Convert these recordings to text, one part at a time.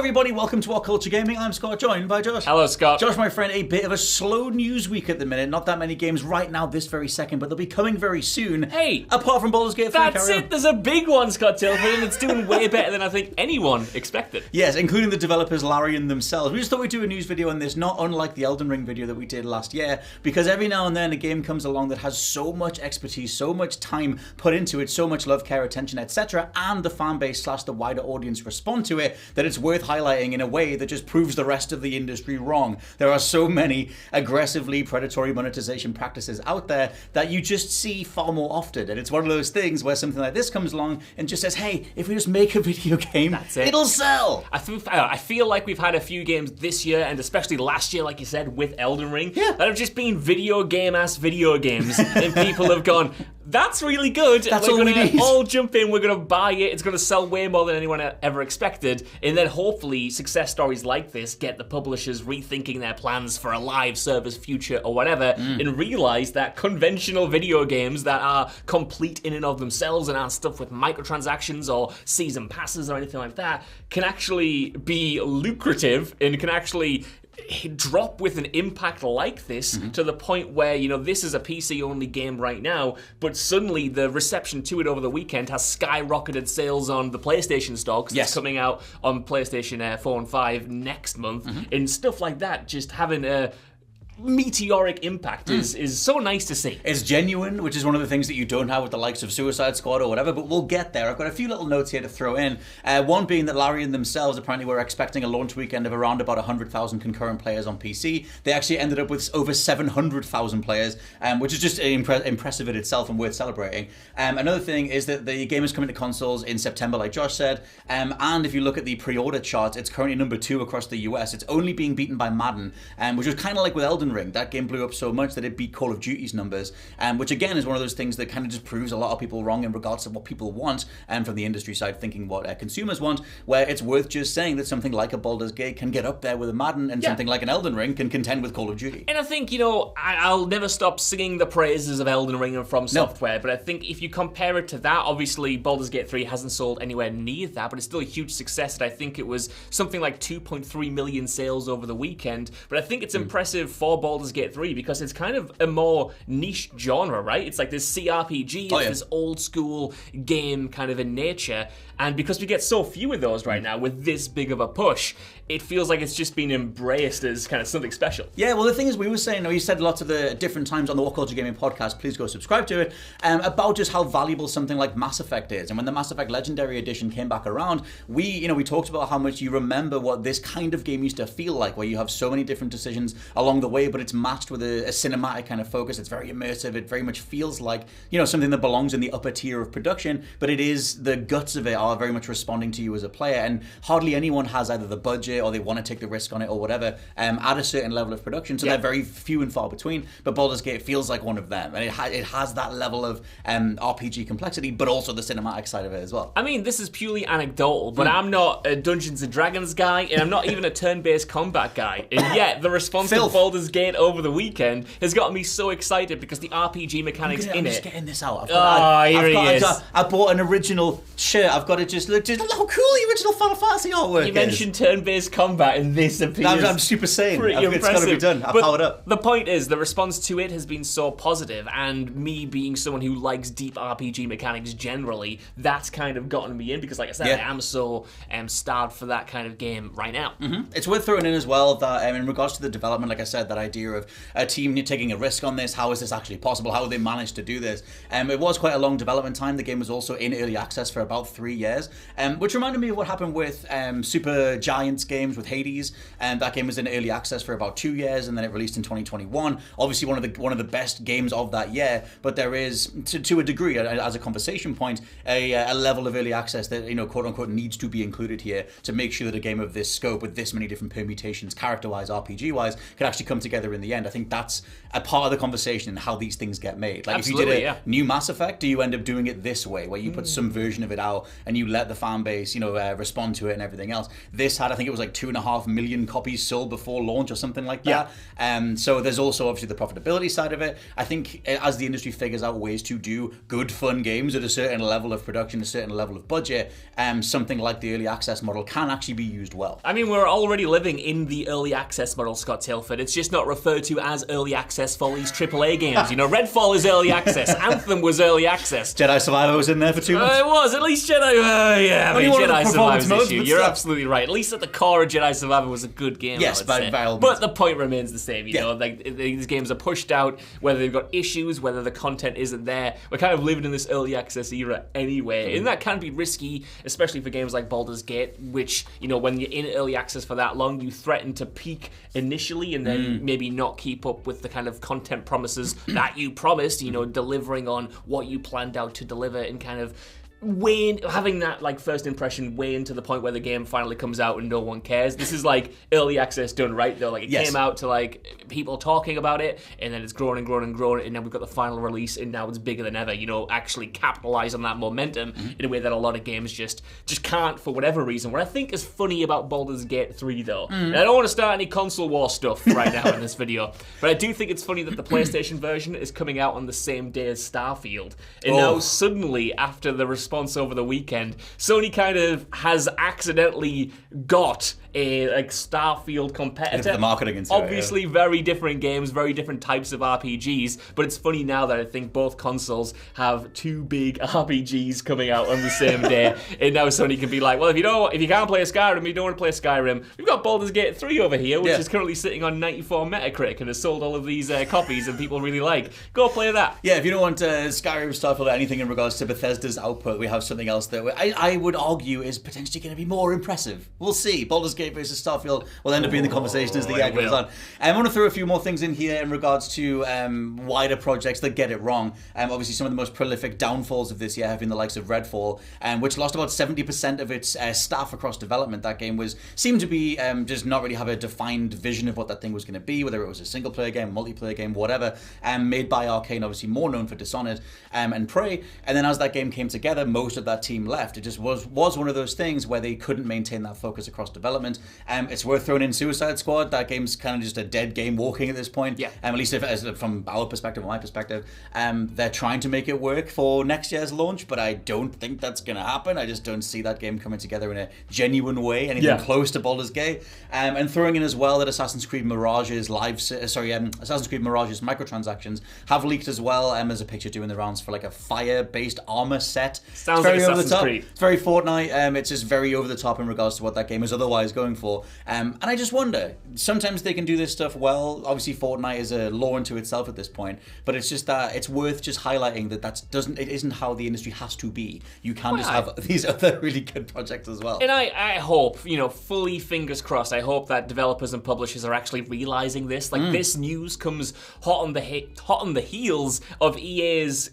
everybody, welcome to What Culture Gaming. I'm Scott, joined by Josh. Hello, Scott. Josh, my friend, a bit of a slow news week at the minute. Not that many games right now, this very second, but they'll be coming very soon. Hey, apart from Baldur's Gate 3. That's it. There's a big one, Scott Tilford, and it's doing way better than I think anyone expected. Yes, including the developers Larian themselves. We just thought we'd do a news video on this, not unlike the Elden Ring video that we did last year, because every now and then a game comes along that has so much expertise, so much time put into it, so much love, care, attention, etc., and the fan base / the wider audience respond to it, that it's worth highlighting in a way that just proves the rest of the industry wrong. There are so many aggressively predatory monetization practices out there that you just see far more often, and it's one of those things where something like this comes along and just says, hey, if we just make a video game, it'll sell. I feel like we've had a few games this year, and especially last year, like you said, with Elden Ring, that have just been video game-ass video games, and people have gone, that's really good. That's we're all we going need. to all jump in, we're going to buy it, it's going to sell way more than anyone ever expected, and then hopefully success stories like this get the publishers rethinking their plans for a live service future or whatever, and realize that conventional video games that are complete in and of themselves and aren't stuff with microtransactions or season passes or anything like that can actually be lucrative and can actually drop with an impact like this to the point where, you know, this is a PC-only game right now, but suddenly the reception to it over the weekend has skyrocketed sales on the PlayStation store because it's coming out on PlayStation 4 and 5 next month, and stuff like that, just having a meteoric impact is so nice to see. It's genuine, which is one of the things that you don't have with the likes of Suicide Squad or whatever, but we'll get there. I've got a few little notes here to throw in. One being that Larian themselves apparently were expecting a launch weekend of around about 100,000 concurrent players on PC. They actually ended up with over 700,000 players, which is just impressive in itself and worth celebrating. Another thing is that the game is coming to consoles in September, like Josh said, and if you look at the pre-order charts, it's currently number 2 across the US. It's only being beaten by Madden, which was kind of like with Elden Ring. That game blew up so much that it beat Call of Duty's numbers, which again is one of those things that kind of just proves a lot of people wrong in regards to what people want, and from the industry side thinking what consumers want, where it's worth just saying that something like a Baldur's Gate can get up there with a Madden, and something like an Elden Ring can contend with Call of Duty. And I think, you know, I'll never stop singing the praises of Elden Ring and From Software, but I think if you compare it to that, obviously Baldur's Gate 3 hasn't sold anywhere near that, but it's still a huge success, and I think it was something like 2.3 million sales over the weekend, but I think it's impressive for Baldur's Gate 3 because it's kind of a more niche genre, right? It's like this CRPG, it's this old school game kind of in nature, and because we get so few of those right now with this big of a push, it feels like it's just been embraced as kind of something special. Yeah, well, the thing is, we were saying, we said lots of the different times on the What Culture Gaming podcast, please go subscribe to it, about just how valuable something like Mass Effect is. And when the Mass Effect Legendary Edition came back around, we talked about how much you remember what this kind of game used to feel like, where you have so many different decisions along the way, but it's matched with a cinematic kind of focus. It's very immersive. It very much feels like, something that belongs in the upper tier of production, but it is, the guts of it are very much responding to you as a player, and hardly anyone has either the budget or they want to take the risk on it or whatever at a certain level of production, so they're very few and far between, but Baldur's Gate feels like one of them, and it has that level of RPG complexity, but also the cinematic side of it as well. I mean, this is purely anecdotal, but I'm not a Dungeons & Dragons guy, and I'm not even a turn-based combat guy, and yet the response to Baldur's Gate over the weekend has gotten me so excited because the RPG mechanics in it. I'm just getting this out. I bought an original shirt. I've got to just look how cool the original Final Fantasy artwork is. You mentioned turn-based combat, and this appears I'm super sane. It's got to be done. I've powered up. The point is, the response to it has been so positive, and me being someone who likes deep RPG mechanics generally, that's kind of gotten me in because, like I said, I am so starved for that kind of game right now. It's worth throwing in as well that in regards to the development, like I said, that idea of a team taking a risk on this, how is this actually possible? How have they managed to do this? It was quite a long development time. The game was also in early access for about 3 years, which reminded me of what happened with Super Giants games with Hades. That game was in early access for about 2 years, and then it released in 2021. Obviously, one of the best games of that year. But there is, to a degree, as a conversation point, a level of early access that quote unquote needs to be included here to make sure that a game of this scope with this many different permutations, character-wise, RPG-wise, can actually come together in the end. I think that's a part of the conversation in how these things get made. Like Absolutely, if you did a new Mass Effect, do you end up doing it this way, where you put some version of it out and you let the fan base, respond to it and everything else? This had, I think it was like 2.5 million copies sold before launch or something like that. So there's also obviously the profitability side of it. I think as the industry figures out ways to do good, fun games at a certain level of production, a certain level of budget, something like the early access model can actually be used well. I mean, we're already living in the early access model, Scott Tilford. It's just not referred to as early access for these AAA games. Redfall is early access. Anthem was early access. Jedi Survivor was in there for 2 months. It was. At least Jedi... Jedi Survivor's issue. You're still. absolutely right. At least at the core of Jedi Survivor was a good game, yes, but the point remains the same. Like these games are pushed out, whether they've got issues, whether the content isn't there. We're kind of living in this early access era anyway, and that can be risky, especially for games like Baldur's Gate, which, when you're in early access for that long, you threaten to peak initially and then maybe not keep up with the kind of content promises that you promised, delivering on what you planned out to deliver, and kind of having that like first impression way into the point where the game finally comes out and no one cares. This is like early access done right though. Like it came out to like people talking about it, and then it's grown and grown and grown, and then we've got the final release, and now it's bigger than ever. Actually capitalize on that momentum in a way that a lot of games just can't for whatever reason. What I think is funny about Baldur's Gate 3 though, and I don't want to start any console war stuff right now in this video, but I do think it's funny that the PlayStation version is coming out on the same day as Starfield, and now suddenly after the response over the weekend, Sony kind of has accidentally got a Starfield competitor. The marketing and obviously very different games, very different types of RPGs, but it's funny now that I think both consoles have two big RPGs coming out on the same day, and now Sony can be like, well, if you can't play a Skyrim, you don't want to play a Skyrim, we've got Baldur's Gate 3 over here, which is currently sitting on 94 Metacritic and has sold all of these copies and people really like. Go play that. Yeah, if you don't want Skyrim, Starfield, or anything in regards to Bethesda's output, we have something else that I would argue is potentially going to be more impressive. We'll see. Baldur's Gate versus Starfield will end up being the conversation as the year goes on. I want to throw a few more things in here in regards to wider projects that get it wrong. Obviously, some of the most prolific downfalls of this year have been the likes of Redfall, which lost about 70% of its staff across development. That game seemed to be just not really have a defined vision of what that thing was going to be, whether it was a single-player game, multiplayer game, whatever, made by Arcane, obviously more known for Dishonored and Prey. And then as that game came together, most of that team left. It just was one of those things where they couldn't maintain that focus across development. It's worth throwing in Suicide Squad. That game's kind of just a dead game walking at this point. Yeah. At least from our perspective, or my perspective, they're trying to make it work for next year's launch, but I don't think that's going to happen. I just don't see that game coming together in a genuine way, anything close to Baldur's Gate. And throwing in as well that Assassin's Creed Mirage's Assassin's Creed Mirage's microtransactions have leaked as well. There's a picture doing the rounds for like a fire-based armor set. Sounds like Assassin's Creed. It's very Fortnite. It's just very over the top in regards to what that game is otherwise going for. And I just wonder, sometimes they can do this stuff well. Obviously, Fortnite is a law unto itself at this point, but it's just that it's worth just highlighting that it isn't how the industry has to be. You can just have these other really good projects as well. And I hope, fully fingers crossed, I hope that developers and publishers are actually realizing this. Like this news comes hot on the heels of EA's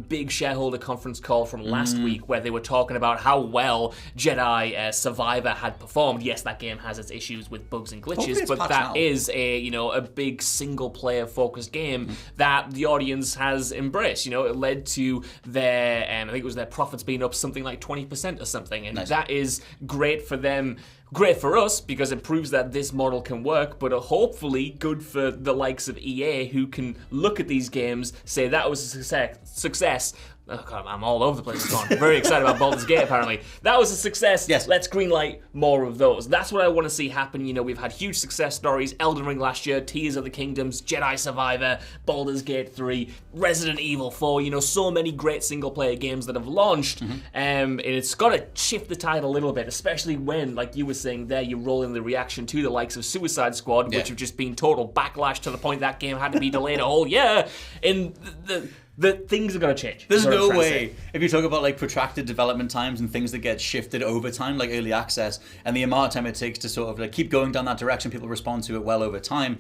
big shareholder conference call from last week, where they were talking about how well Jedi Survivor had performed. Yes, that game has its issues with bugs and glitches, but that is a big single player focused game that the audience has embraced. It led to their I think it was their profits being up something like 20% or something, and that is great for them. Great for us because it proves that this model can work, but hopefully good for the likes of EA, who can look at these games, say that was a success. Oh God, I'm all over the place. I'm very excited about Baldur's Gate, apparently. That was a success. Yes. Let's greenlight more of those. That's what I want to see happen. We've had huge success stories. Elden Ring last year, Tears of the Kingdoms, Jedi Survivor, Baldur's Gate 3, Resident Evil 4. So many great single-player games that have launched. And it's got to shift the tide a little bit, especially when, like you were saying there, you roll in the reaction to the likes of Suicide Squad, which have just been total backlash to the point that game had to be delayed a whole year. And that things are going to change. There's no way, if you talk about like protracted development times and things that get shifted over time, like early access, and the amount of time it takes to sort of like keep going down that direction, people respond to it well over time,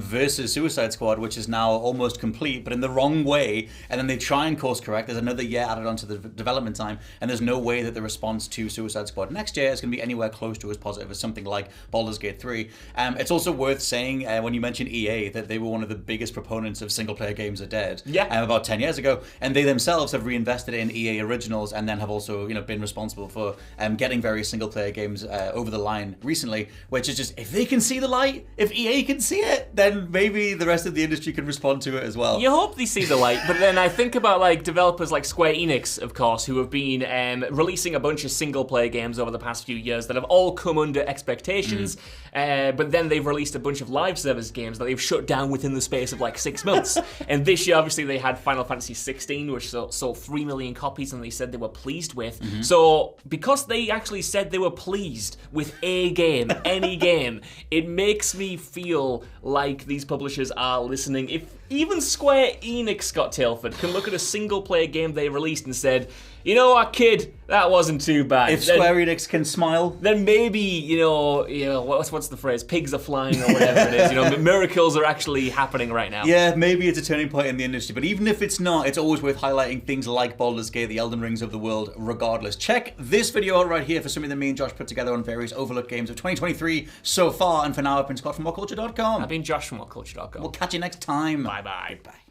versus Suicide Squad, which is now almost complete, but in the wrong way, and then they try and course correct. There's another year added onto the development time, and there's no way that the response to Suicide Squad next year is going to be anywhere close to as positive as something like Baldur's Gate 3. It's also worth saying, when you mentioned EA, that they were one of the biggest proponents of single-player games are dead. Yeah. About 10 years ago, and they themselves have reinvested in EA Originals, and then have also, been responsible for getting various single-player games over the line recently. Which is just, if they can see the light, if EA can see it, then maybe the rest of the industry can respond to it as well. You hope they see the light, but then I think about like developers like Square Enix, of course, who have been releasing a bunch of single-player games over the past few years that have all come under expectations, but then they've released a bunch of live service games that they've shut down within the space of like 6 months. And this year, obviously, they had Final Fantasy 16, which sold 3 million copies, and they said they were pleased with. So, because they actually said they were pleased with a game, any game, it makes me feel like these publishers are listening. If even Square Enix, Scott Tilford, can look at a single-player game they released and said, you know what, kid, that wasn't too bad. If Square Enix can smile, then maybe what's the phrase? Pigs are flying, or whatever it is. Miracles are actually happening right now. Yeah, maybe it's a turning point in the industry, but even if it's not, it's always worth highlighting things like Baldur's Gate, the Elden Rings of the world, regardless. Check this video out right here for something that me and Josh put together on various overlooked games of 2023 so far. And for now, I've been Scott from WhatCulture.com. I've been Josh from WhatCulture.com. We'll catch you next time. Bye-bye. Bye.